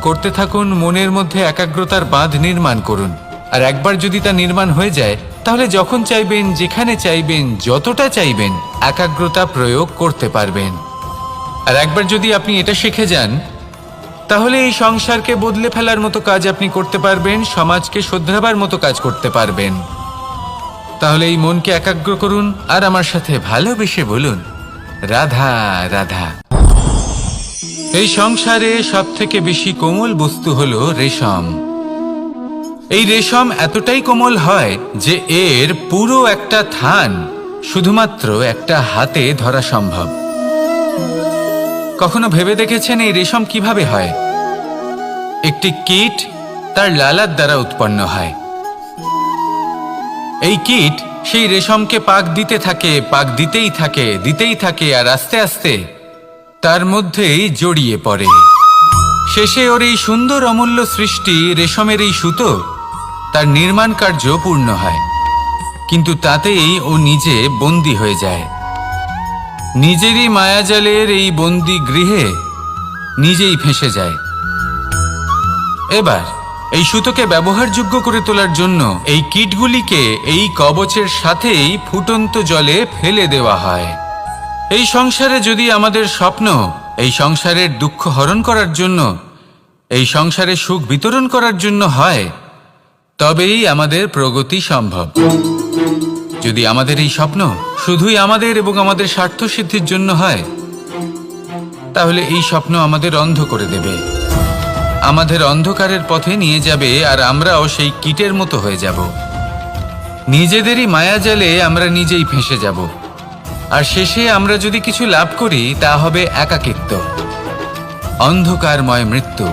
করতে থাকুন, মনের মধ্যে একাগ্রতার বাঁধ নির্মাণ করুন। আর একবার যদি তা নির্মাণ হয়ে যায় তাহলে যখন চাইবেন, যেখানে চাইবেন, যতটা চাইবেন একাগ্রতা প্রয়োগ করতে পারবেন। আর একবার যদি আপনি এটা শিখে যান তাহলে এই সংসারকে বদলে ফেলার মতো কাজ আপনি করতে পারবেন, সমাজকে শোধরাবার মতো কাজ করতে পারবেন। তাহলে এই মনকে একাগ্র করুন আর আমার সাথে ভালোবেসে বলুন রাধা রাধা। এই সংসারে সবথেকে বেশি কোমল বস্তু হলো রেশম। এই রেশম এতটাই কোমল হয় যে এর পুরো একটা থান শুধুমাত্র একটা হাতে ধরা সম্ভব। কখনো ভেবে দেখেছেন এই রেশম কিভাবে হয়? একটি কীট তার লালার দ্বারা উৎপন্ন হয়। এই কীট সেই রেশমকে পাক দিতে থাকে, পাক দিতেই থাকে আর আস্তে আস্তে তার মধ্যেই জড়িয়ে পড়ে। শেষে ওর এই সুন্দর অমূল্য সৃষ্টি রেশমের এই সুতো তার নির্মাণ কার্য পূর্ণ হয়, কিন্তু তাতেই ও নিজে বন্দী হয়ে যায়। নিজেরই মায়াজালের এই বন্দী গৃহে নিজেই ফেঁসে যায়। এবার এই সুতোকে ব্যবহারযোগ্য করে তোলার জন্য এই কীটগুলিকে এই কবচের সাথেই ফুটন্ত জলে ফেলে দেওয়া হয়। এই সংসারে যদি আমাদের স্বপ্ন এই সংসারের দুঃখ হরণ করার জন্য, এই সংসারে সুখ বিতরণ করার জন্য হয়, তবেই আমাদের প্রগতি সম্ভব। যদি আমাদের এই স্বপ্ন শুধুই আমাদের এবং আমাদের স্বার্থ সিদ্ধির জন্য হয় তাহলে এই স্বপ্ন আমাদের অন্ধ করে দেবে, আমাদের অন্ধকারের পথে নিয়ে যাবে আর আমরাও সেই কীটের মতো হয়ে যাব। নিজেদেরই মায়াজালে আমরা নিজেই ফেঁসে যাব। আর শেষে আমরা যদি কিছু লাভ করি তা হবে একাকিত্ব, অন্ধকারময় মৃত্যু।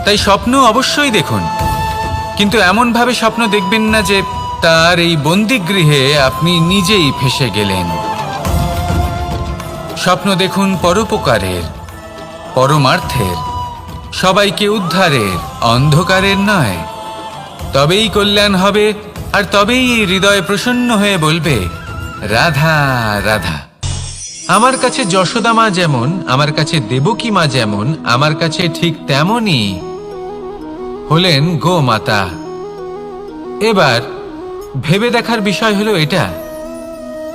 তাই স্বপ্ন অবশ্যই দেখুন, কিন্তু এমনভাবে স্বপ্ন দেখবেন না যে তার এই বন্দিগৃহে আপনি নিজেই ফেঁসে গেলেন। স্বপ্ন দেখুন পরোপকারের, পরমার্থের, সবাইকে উদ্ধারের, অন্ধকারের নয়। তবেই কল্যাণ হবে আর তবেই এই হৃদয় প্রসন্ন হয়ে বলবে, রাধা রাধা। আমার কাছে যশোদা মা যেমন, আমার কাছে দেবকী মা যেমন, আমার কাছে ঠিক তেমনই হলেন গোমাতা। এবার ভেবে দেখার বিষয় হলো এটা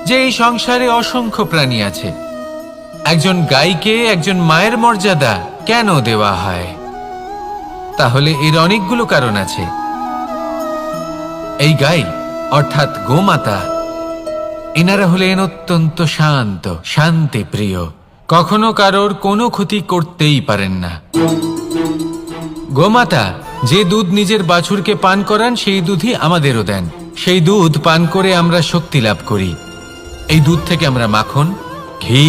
যে এই সংসারে অসংখ্য প্রাণী আছে, একজন গাইকে একজন মায়ের মর্যাদা কেন দেওয়া হয়? তাহলে এর অনেকগুলো কারণ আছে। এই গাই অর্থাৎ গোমাতা, এনারা হলেন অত্যন্ত শান্ত, শান্তি প্রিয়, কখনো কারোর কোনো ক্ষতি করতেই পারেন না। গোমাতা যে দুধ নিজের বাছুরকে পান করান সেই দুধই আমাদেরও দেন। সেই দুধ পান করে আমরা শক্তি লাভ করি। এই দুধ থেকে আমরা মাখন, ঘি,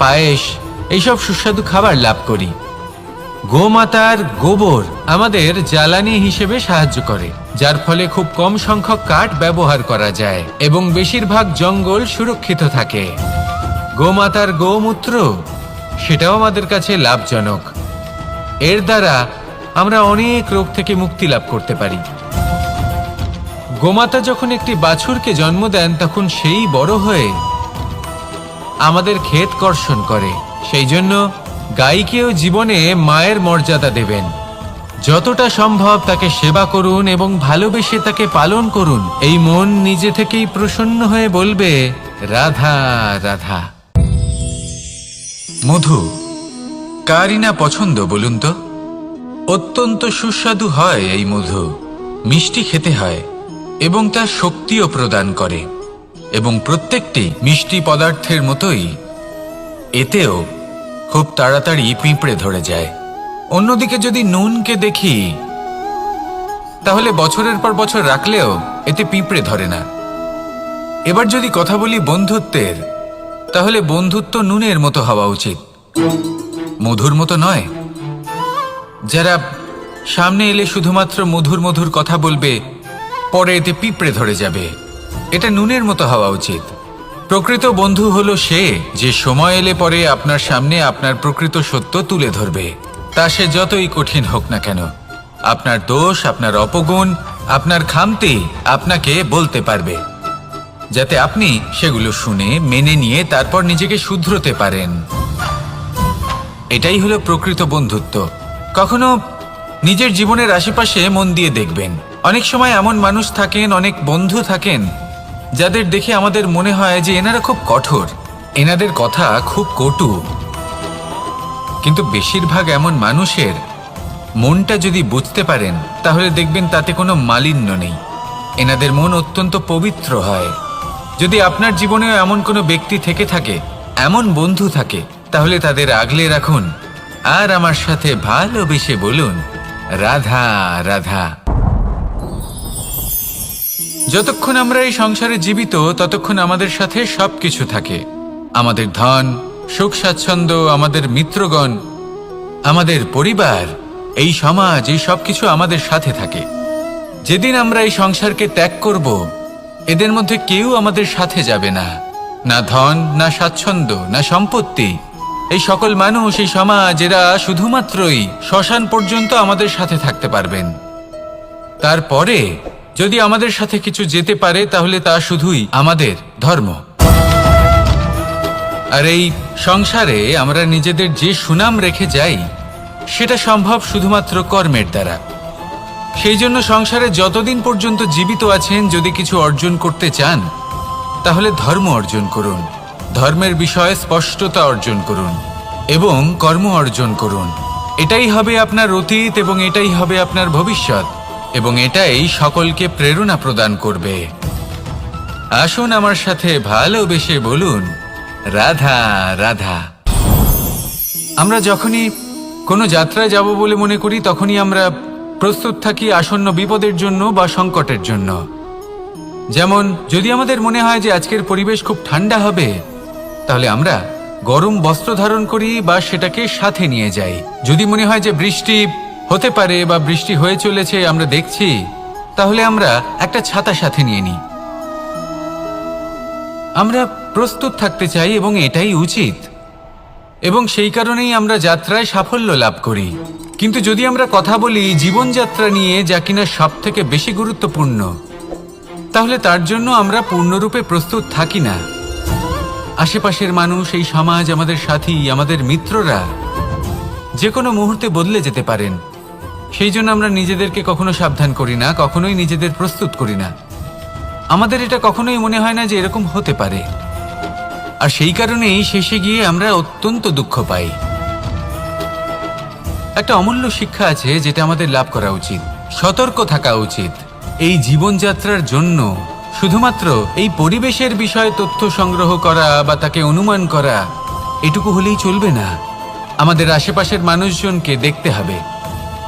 পায়েস এইসব সুস্বাদু খাবার লাভ করি। গোমাতার গোবর আমাদের জ্বালানি হিসেবে সাহায্য করে, যার ফলে খুব কম সংখ্যক কাঠ ব্যবহার করা যায় এবং বেশিরভাগ জঙ্গল সুরক্ষিত থাকে। গোমাতার গোমূত্র সেটাও আমাদের কাছে লাভজনক। এর দ্বারা আমরা অনেক রোগ থেকে মুক্তি লাভ করতে পারি। গোমাতা যখন একটি বাছুরকে জন্ম দেন তখন সেই বড় হয়ে আমাদের ক্ষেত কর্ষণ করে। সেই জন্য গাইকেও জীবনে মায়ের মর্যাদা দেবেন। যতটা সম্ভব তাকে সেবা করুন এবং ভালোবেসে তাকে পালন করুন। এই মন নিজে থেকেই প্রসন্ন হয়ে বলবে, রাধা রাধা। মধু কারই না পছন্দ বলুন তো? অত্যন্ত সুস্বাদু হয় এই মধু, মিষ্টি খেতে হয় এবং তা শক্তিও প্রদান করে। এবং প্রত্যেকটি মিষ্টি পদার্থের মতোই এতেও খুব তাড়াতাড়ি পিঁপড়ে ধরে যায়। অন্যদিকে যদি নুনকে দেখি তাহলে বছরের পর বছর রাখলেও এতে পিঁপড়ে ধরে না। এবার যদি কথা বলি বন্ধুত্বের, তাহলে বন্ধুত্ব নুনের মতো হওয়া উচিত, মধুর মতো নয়। যারা সামনে এলে শুধুমাত্র মধুর মধুর কথা বলবে, পরে এতে পিঁপড়ে ধরে যাবে, এটা নুনের মতো হওয়া উচিত। প্রকৃত বন্ধু হলো সে যে সময় এলে পরে আপনার সামনে আপনার প্রকৃত সত্য তুলে ধরবে, তা সে যতই কঠিন হোক না কেন। আপনার দোষ, আপনার অপগুণ, আপনার খামতি আপনাকে বলতে পারবে, যাতে আপনি সেগুলো শুনে মেনে নিয়ে তারপর নিজেকে শুধরোতে পারেন। এটাই হলো প্রকৃত বন্ধুত্ব। কখনো নিজের জীবনের আশেপাশে মন দিয়ে দেখবেন, অনেক সময় এমন মানুষ থাকেন, অনেক বন্ধু থাকেন যাদের দেখে আমাদের মনে হয় যে এনারা খুব কঠোর, এনাদের কথা খুব কটু। কিন্তু বেশিরভাগ এমন মানুষের মনটা যদি বুঝতে পারেন তাহলে দেখবেন তাতে কোনো মালিন্য নেই, এনাদের মন অত্যন্ত পবিত্র হয়। যদি আপনার জীবনেও এমন কোনো ব্যক্তি থেকে থাকে, এমন বন্ধু থাকে, তাহলে তাদের আগলে রাখুন আর আমার সাথে ভালোবেসে বলুন, রাধা রাধা। যতক্ষণ আমরা এই সংসারে জীবিত ততক্ষণ আমাদের সাথে সবকিছু থাকে, আমাদের ধন, সুখ স্বাচ্ছন্দ্য, আমাদের মিত্রগণ, আমাদের পরিবার, এই সমাজ, এই সবকিছু আমাদের সাথে থাকে। যেদিন আমরা এই সংসারকে ত্যাগ করব, এদের মধ্যে কেউ আমাদের সাথে যাবে না, না ধন, না স্বাচ্ছন্দ্য, না সম্পত্তি। এই সকল মানুষ, এই সমাজ, এরা শুধুমাত্রই শ্মশান পর্যন্ত আমাদের সাথে থাকতে পারবেন। তারপরে যদি আমাদের সাথে কিছু যেতে পারে তাহলে তা শুধুই আমাদের ধর্ম। আর এই সংসারে আমরা নিজেদের যে সুনাম রেখে যাই সেটা সম্ভব শুধুমাত্র কর্মের দ্বারা। সেই জন্য সংসারে যতদিন পর্যন্ত জীবিত আছেন, যদি কিছু অর্জন করতে চান তাহলে ধর্ম অর্জন করুন, ধর্মের বিষয়ে স্পষ্টতা অর্জন করুন এবং কর্ম অর্জন করুন। এটাই হবে আপনার অতীত এবং এটাই হবে আপনার ভবিষ্যৎ, এবং এটাই সকলকে প্রেরণা প্রদান করবে। আসুন আমার সাথে ভালোবেসে বলুন, রাধা রাধা। আমরা যখনই কোনো যাত্রায় যাব বলে মনে করি তখনই আমরা প্রস্তুত থাকি আসন্ন বিপদের জন্য বা সংকটের জন্য। যেমন যদি আমাদের মনে হয় যে আজকের পরিবেশ খুব ঠান্ডা হবে, তাহলে আমরা গরম বস্ত্র ধারণ করি বা সেটাকে সাথে নিয়ে যাই। যদি মনে হয় যে বৃষ্টি হতে পারে বা বৃষ্টি হয়ে চলেছে, আমরা দেখছি, তাহলে আমরা একটা ছাতা সাথে নিয়ে নিই। আমরা প্রস্তুত থাকতে চাই এবং এটাই উচিত, এবং সেই কারণেই আমরা যাত্রায় সাফল্য লাভ করি। কিন্তু যদি আমরা কথা বলি জীবনযাত্রা নিয়ে, যা কিনা সব থেকে বেশি গুরুত্বপূর্ণ, তাহলে তার জন্য আমরা পূর্ণরূপে প্রস্তুত থাকি না। আশেপাশের মানুষ, এই সমাজ, আমাদের সাথী, আমাদের মিত্ররা যে কোনো মুহূর্তে বদলে যেতে পারেন। সেই জন্য আমরা নিজেদেরকে কখনো সাবধান করি না, কখনোই নিজেদের প্রস্তুত করি না। আমাদের এটা কখনোই মনে হয় না যে এরকম হতে পারে, আর সেই কারণেই শেষে গিয়ে আমরা অত্যন্ত দুঃখ পাই। একটা অমূল্য শিক্ষা আছে যেটা আমাদের লাভ করা উচিত। সতর্ক থাকা উচিত। এই জীবনযাত্রার জন্য শুধুমাত্র এই পরিবেশের বিষয়ে তথ্য সংগ্রহ করা বা তাকে অনুমান করা এটুকু হলেই চলবে না। আমাদের আশেপাশের মানুষজনকে দেখতে হবে,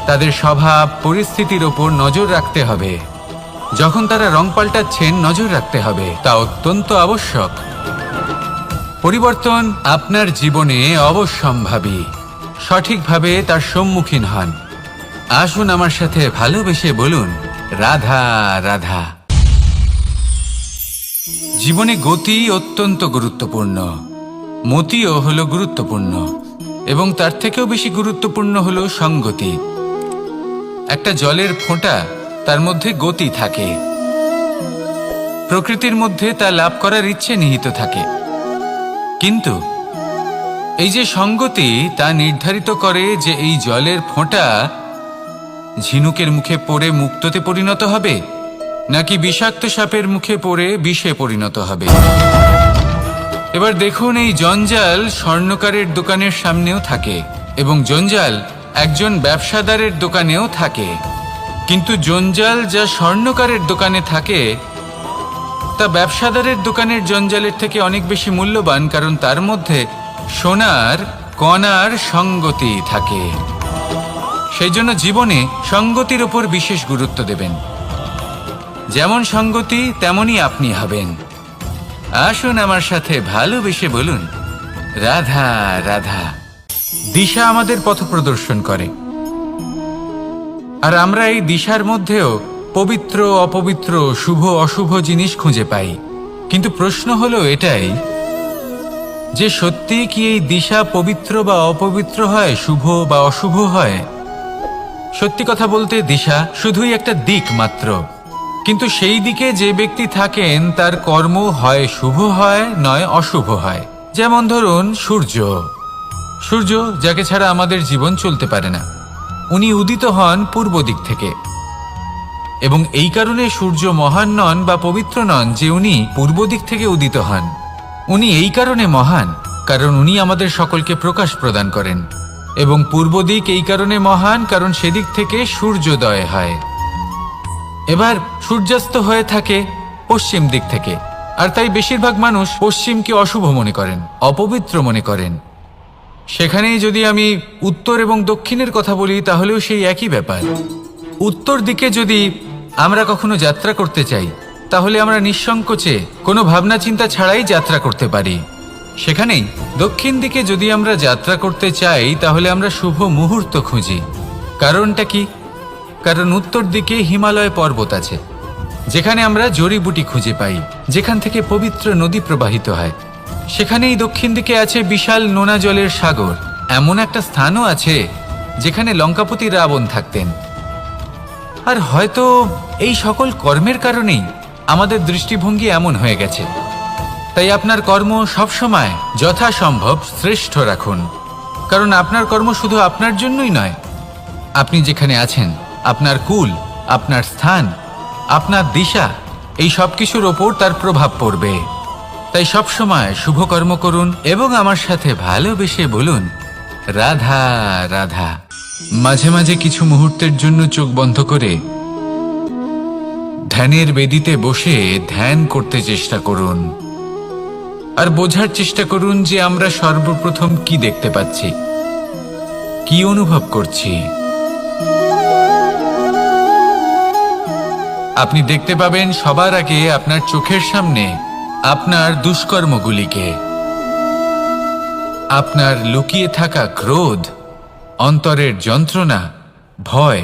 তাদের স্বভাব পরিস্থিতির ওপর নজর রাখতে হবে। যখন তারা রং পাল্টাচ্ছেন নজর রাখতে হবে, তা অত্যন্ত আবশ্যক। পরিবর্তন আপনার জীবনে অবশ্যম্ভাবী। সঠিকভাবে তার সম্মুখীন হন। আসুন আমার সাথে ভালোবেসে বলুন, রাধা রাধা। জীবনে গতি অত্যন্ত গুরুত্বপূর্ণ, মতিও হলো গুরুত্বপূর্ণ, এবং তার থেকেও বেশি গুরুত্বপূর্ণ হলো সঙ্গতি। একটা জলের ফোঁটা, তার মধ্যে গতি থাকে। প্রকৃতির মধ্যে তা লাভ করার ইচ্ছে নিহিত থাকে, কিন্তু এই যে সঙ্গতি, তা নির্ধারিত করে যে এই জলের ফোঁটা ঝিনুকের মুখে পড়ে মুক্তোতে পরিণত হবে, নাকি বিষাক্ত সাপের মুখে পড়ে বিষে পরিণত হবে। এবার দেখুন, এই জঞ্জাল স্বর্ণকারের দোকানের সামনেও থাকে, এবং জঞ্জাল একজন ব্যবসাদারের দোকানেও থাকে। কিন্তু জঞ্জাল যা স্বর্ণকারের দোকানে থাকে তা ব্যবসাদারের দোকানের জঞ্জালের থেকে অনেক বেশি মূল্যবান, কারণ তার মধ্যে সোনার কণার সঙ্গতি থাকে। সেই জন্য জীবনে সঙ্গতির উপর বিশেষ গুরুত্ব দেবেন। যেমন সঙ্গতি তেমনই আপনি হবেন। আসুন আমার সাথে ভালোবেসে বলুন, রাধা রাধা। দিশা আমাদের পথ প্রদর্শন করে, আর আমরা এই দিশার মধ্যেও পবিত্র অপবিত্র, শুভ অশুভ জিনিস খুঁজে পাই। কিন্তু প্রশ্ন হলো এটাই যে সত্যি কি এই দিশা পবিত্র বা অপবিত্র হয়, শুভ বা অশুভ হয়? সত্যি কথা বলতে দিশা শুধুই একটা দিক মাত্র, কিন্তু সেই দিকে যে ব্যক্তি থাকেন তার কর্ম হয় শুভ হয়, নয় অশুভ হয়। যেমন ধরুন সূর্য, যাকে ছাড়া আমাদের জীবন চলতে পারে না। উনি উদিত হন পূর্ব দিক থেকে, এবং এই কারণে সূর্য মহান নন বা পবিত্র নন যে উনি পূর্ব দিক থেকে উদিত হন। উনি এই কারণে মহান কারণ উনি আমাদের সকলকে প্রকাশ প্রদান করেন, এবং পূর্ব দিক এই কারণে মহান কারণ সেদিক থেকে সূর্যোদয় হয়। এবার সূর্যাস্ত হয়ে থাকে পশ্চিম দিক থেকে, আর তাই বেশিরভাগ মানুষ পশ্চিমকে অশুভ মনে করেন, অপবিত্র মনে করেন। সেখানেই যদি আমি উত্তর এবং দক্ষিণের কথা বলি, তাহলেও সেই একই ব্যাপার। উত্তর দিকে যদি আমরা কখনো যাত্রা করতে চাই, তাহলে আমরা নিঃসংকোচে কোনো ভাবনা চিন্তা ছাড়াই যাত্রা করতে পারি। সেখানেই দক্ষিণ দিকে যদি আমরা যাত্রা করতে চাই, তাহলে আমরা শুভ মুহূর্ত খুঁজি। কারণটা কি? কারণ উত্তর দিকে হিমালয় পর্বত আছে, যেখানে আমরা জড়িবুটি খুঁজে পাই, যেখান থেকে পবিত্র নদী প্রবাহিত হয়। সেখানেই দক্ষিণ দিকে আছে বিশাল নোনা জলের সাগর। এমন একটা স্থানও আছে যেখানে লঙ্কাপতি রাবণ থাকতেন। আর হয়তো এই সকল কর্মের কারণেই আমাদের দৃষ্টিভঙ্গি এমন হয়ে গেছে। তাই আপনার কর্ম সবসময় যথাসম্ভব শ্রেষ্ঠ রাখুন, কারণ আপনার কর্ম শুধু আপনার জন্যই নয়। আপনি যেখানে আছেন, আপনার কুল, আপনার স্থান, আপনার দিশা, এই সব কিছুর ওপর তার প্রভাব পড়বে। তাই সবসময় শুভ কর্ম করুন এবং আমার সাথে ভালোবেসে বলুন, রাধা রাধা। মাঝে মাঝে কিছু মুহূর্তের জন্য চোখ বন্ধ করে ধ্যানের বেদিতে বসে ধ্যান করতে চেষ্টা করুন, আর বোঝার চেষ্টা করুন যে আমরা সর্বপ্রথম কি দেখতে পাচ্ছি, কি অনুভব করছি। আপনি দেখতে পাবেন সবার আগে আপনার চোখের সামনে আপনার দুষ্কর্মগুলিকে, আপনার লুকিয়ে থাকা ক্রোধ, অন্তরের যন্ত্রণা, ভয়,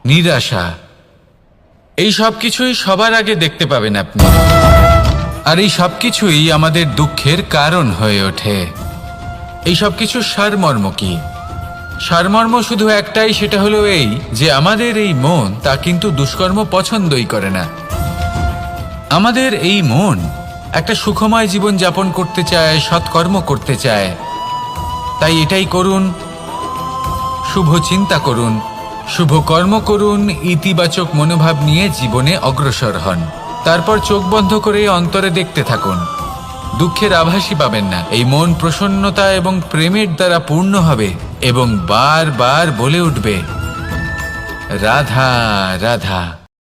নিরাশা, এই সব কিছুই সবার আগে দেখতে পাবেন আপনি। আর এই সব কিছুই আমাদের দুঃখের কারণ হয়ে ওঠে। এই সব কিছুর সারমর্ম কি? সারমর্ম শুধু একটাই, সেটা হলো এই যে আমাদের এই মন তা কিন্তু দুষ্কর্ম পছন্দই করে না। আমাদের এই মন একটা সুখময় জীবন যাপন করতে চায়, সৎকর্ম করতে চায়। তাই এটাই করুন, শুভ চিন্তা করুন, শুভ কর্ম করুন, ইতিবাচক মনোভাব নিয়ে জীবনে অগ্রসর হন। তারপর চোখ বন্ধ করে অন্তরে দেখতে থাকুন, দুঃখের আভাসই পাবেন না। এই মন প্রসন্নতা এবং প্রেমের দ্বারা পূর্ণ হবে এবং বারবার বলে উঠবে, রাধা রাধা।